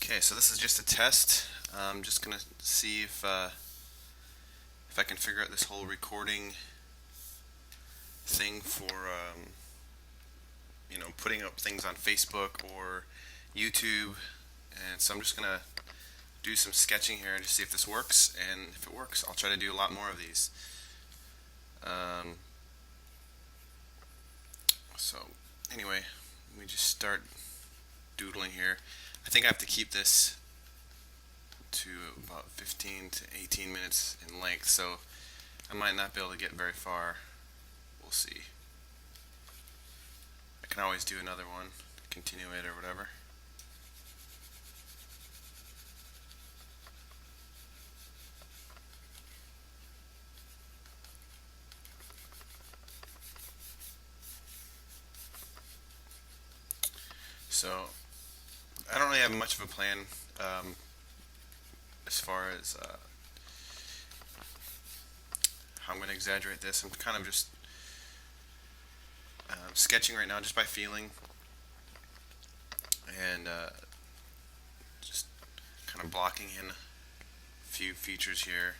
Okay, so this is just a test. I'm just gonna see if I can figure out this whole recording thing for putting up things on Facebook or YouTube. And so I'm just gonna do some sketching here to see if this works. And if it works, I'll try to do a lot more of these. Um, so anyway, let me just start doodling here. I think I have to keep this to about 15 to 18 minutes in length, so I might not be able to get very far. We'll see. I can always do another one, continue it or whatever. So I don't really have much of a plan as far as how I'm going to exaggerate this. I'm kind of just sketching right now just by feeling and just kind of blocking in a few features here.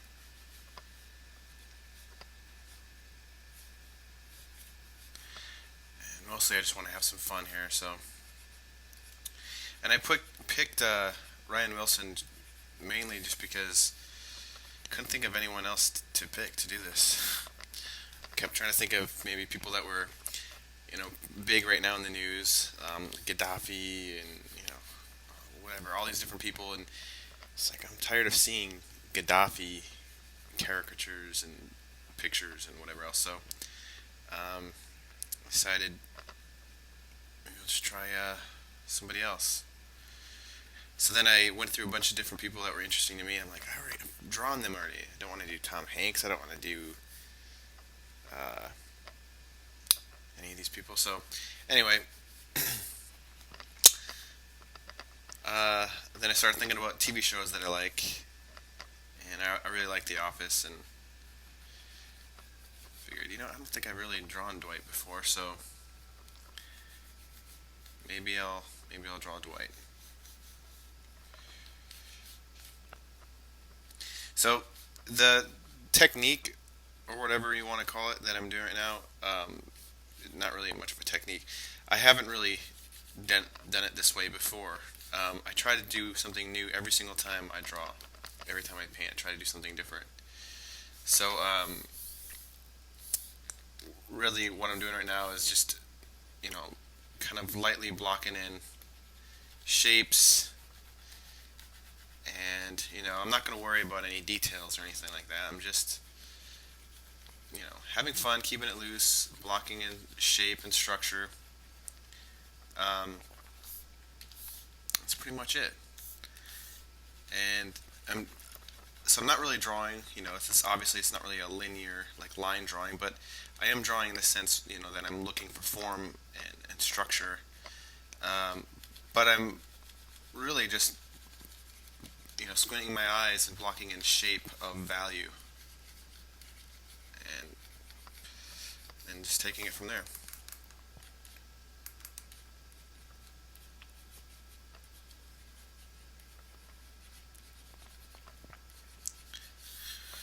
And mostly I just want to have some fun here. And I picked Ryan Wilson mainly just because I couldn't think of anyone else to pick to do this. Kept trying to think of maybe people that were, big right now in the news, Gaddafi and whatever, all these different people, and it's like I'm tired of seeing Gaddafi caricatures and pictures and whatever else. So um, decided maybe I'll just try somebody else. So then I went through a bunch of different people that were interesting to me. I'm like, I've drawn them already. I don't want to do Tom Hanks. I don't want to do uh, any of these people. So anyway, then I started thinking about TV shows that I like, and I really like The Office, and figured, I don't think I've really drawn Dwight before, so maybe I'll draw Dwight. So the technique, or whatever you want to call it, that I'm doing right now, not really much of a technique. I haven't really done it this way before. I try to do something new every single time I draw. Every time I paint, I try to do something different. So really what I'm doing right now is just, kind of lightly blocking in shapes, and I'm not going to worry about any details or anything like that. I'm just having fun, keeping it loose, blocking in shape and structure. That's pretty much it. And I'm not really drawing. Obviously it's not really a linear like line drawing, but I am drawing in the sense that I'm looking for form and structure. But I'm really just squinting my eyes and blocking in shape of value, and just taking it from there.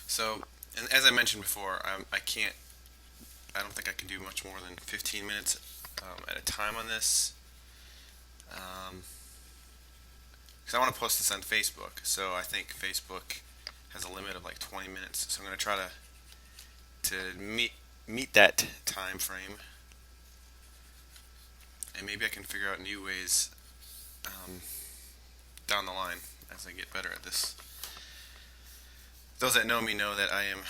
So, and as I mentioned before, I don't think I can do much more than 15 minutes at a time on this, because I want to post this on Facebook. So I think Facebook has a limit of like 20 minutes. So I'm going to try to meet that time frame, and maybe I can figure out new ways down the line as I get better at this. Those that know me know that I am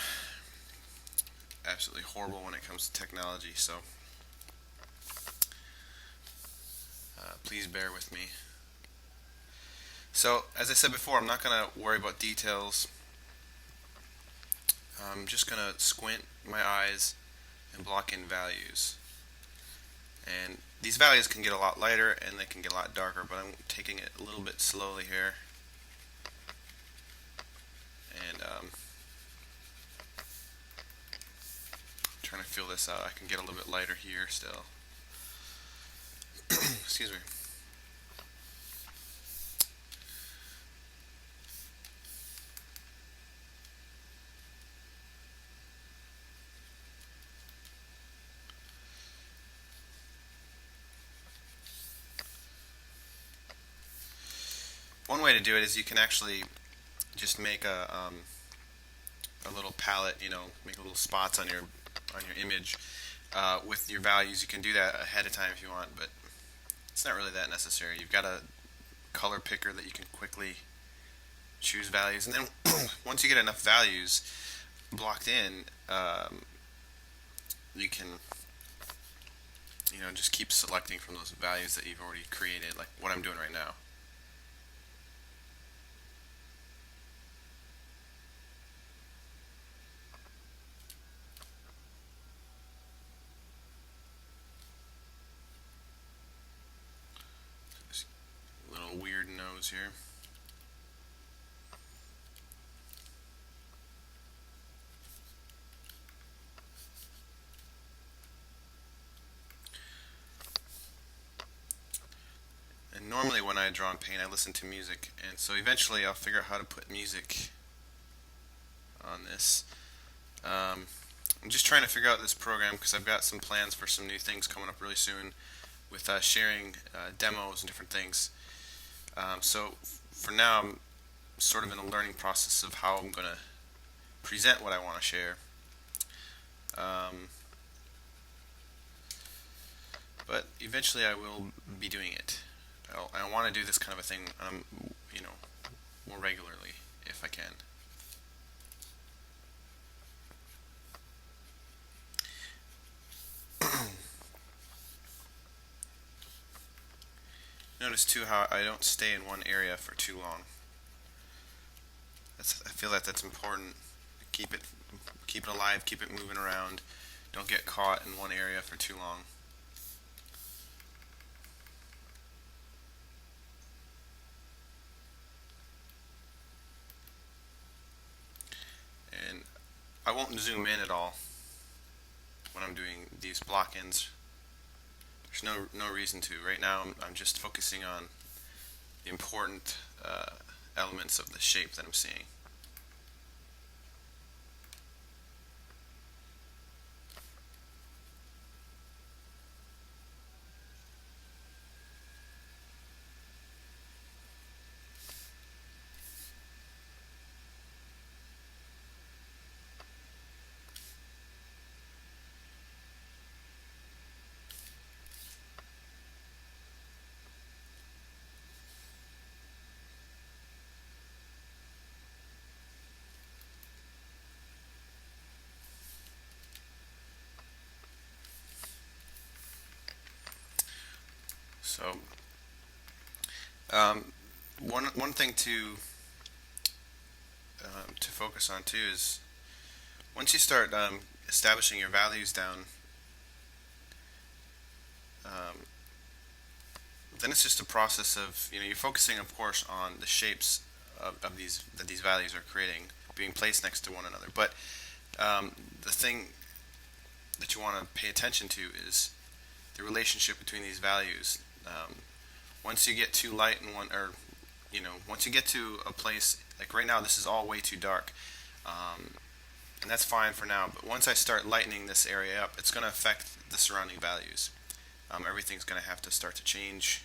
absolutely horrible when it comes to technology, so please bear with me. So, as I said before, I'm not going to worry about details. I'm just going to squint my eyes and block in values. And these values can get a lot lighter and they can get a lot darker, but I'm taking it a little bit slowly here. And trying to feel this out. I can get a little bit lighter here still. Excuse me. one way to do it is you can actually just make a little palette, make little spots on your image with your values. You can do that ahead of time if you want, but it's not really that necessary. You've got a color picker that you can quickly choose values, and then once you get enough values blocked in, you can just keep selecting from those values that you've already created, like what I'm doing right now. Just a little weird nose here. And normally when I draw in paint, I listen to music, and so eventually I'll figure out how to put music on this. I'm just trying to figure out this program because I've got some plans for some new things coming up really soon with sharing demos and different things. So for now, I'm sort of in a learning process of how I'm going to present what I want to share. Um, but eventually I will be doing it. I want to do this kind of a thing, you know, more regularly if I can. Notice too how I don't stay in one area for too long. I feel that that's important. Keep it alive, keep it moving around. Don't get caught in one area for too long. And I won't zoom in at all when I'm doing these block-ins. There's no reason to. Right now I'm just focusing on the important elements of the shape that I'm seeing. So one thing to focus on too is once you start establishing your values down, um, then it's just a process of you're focusing, of course, on the shapes of these that these values are creating, being placed next to one another. But the thing that you want to pay attention to is the relationship between these values. Once you get too light in one, or once you get to a place like right now, this is all way too dark, and that's fine for now. But once I start lightening this area up, it's going to affect the surrounding values. Everything's going to have to start to change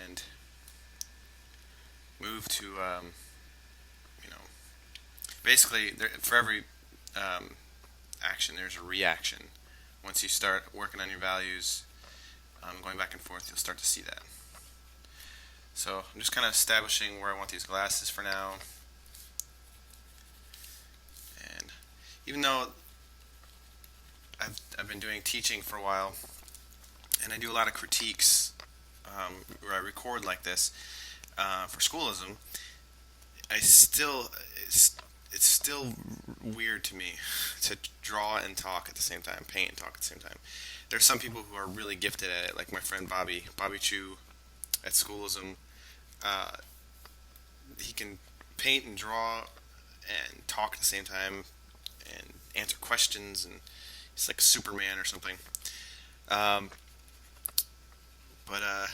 and move to, basically for every action, there's a reaction. Once you start working on your values, going back and forth, you'll start to see that. So I'm just kind of establishing where I want these glasses for now. And even though I've been doing teaching for a while, and I do a lot of critiques where I record like this for schoolism, it's still weird to me to draw and talk at the same time, paint and talk at the same time. There's some people who are really gifted at it, like my friend Bobby Chu at schoolism. Uh, he can paint and draw and talk at the same time and answer questions, and he's like Superman or something. Um, but I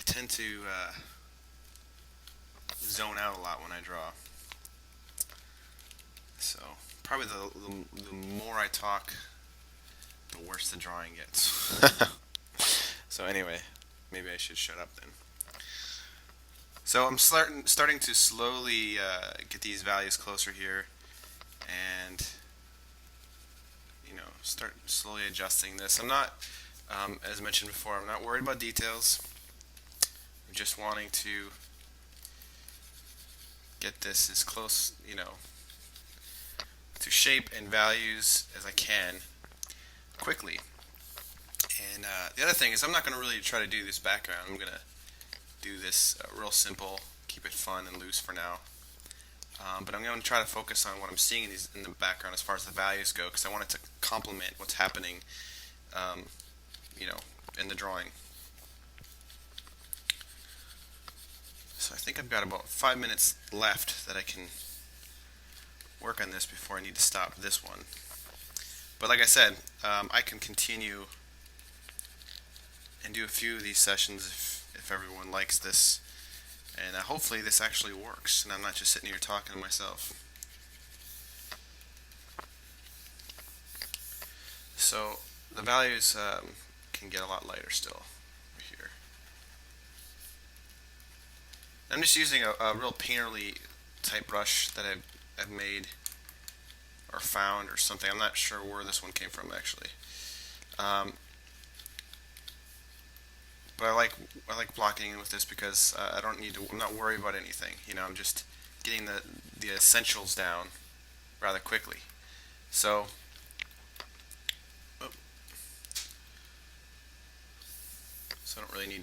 tend to zone out a lot when I draw. So probably the more I talk, the worse the drawing gets. So anyway, maybe I should shut up then. So I'm starting to slowly get these values closer here, and start slowly adjusting this. I'm not, as mentioned before, I'm not worried about details. I'm just wanting to get this as close, to shape and values as I can quickly. And the other thing is I'm not going to really try to do this background. I'm going to do this real simple, keep it fun and loose for now. But I'm going to try to focus on what I'm seeing in the background as far as the values go, because I want it to complement what's happening, in the drawing. So I think I've got about 5 minutes left that I can work on this before I need to stop this one. But like I said, I can continue and do a few of these sessions if everyone likes this. And hopefully this actually works, and I'm not just sitting here talking to myself. So the values can get a lot lighter still over here. I'm just using a real painterly type brush that I've made or found or something. I'm not sure where this one came from actually. But I like blocking in with this because I'm not worried about anything. I'm just getting the essentials down rather quickly. So I don't really need to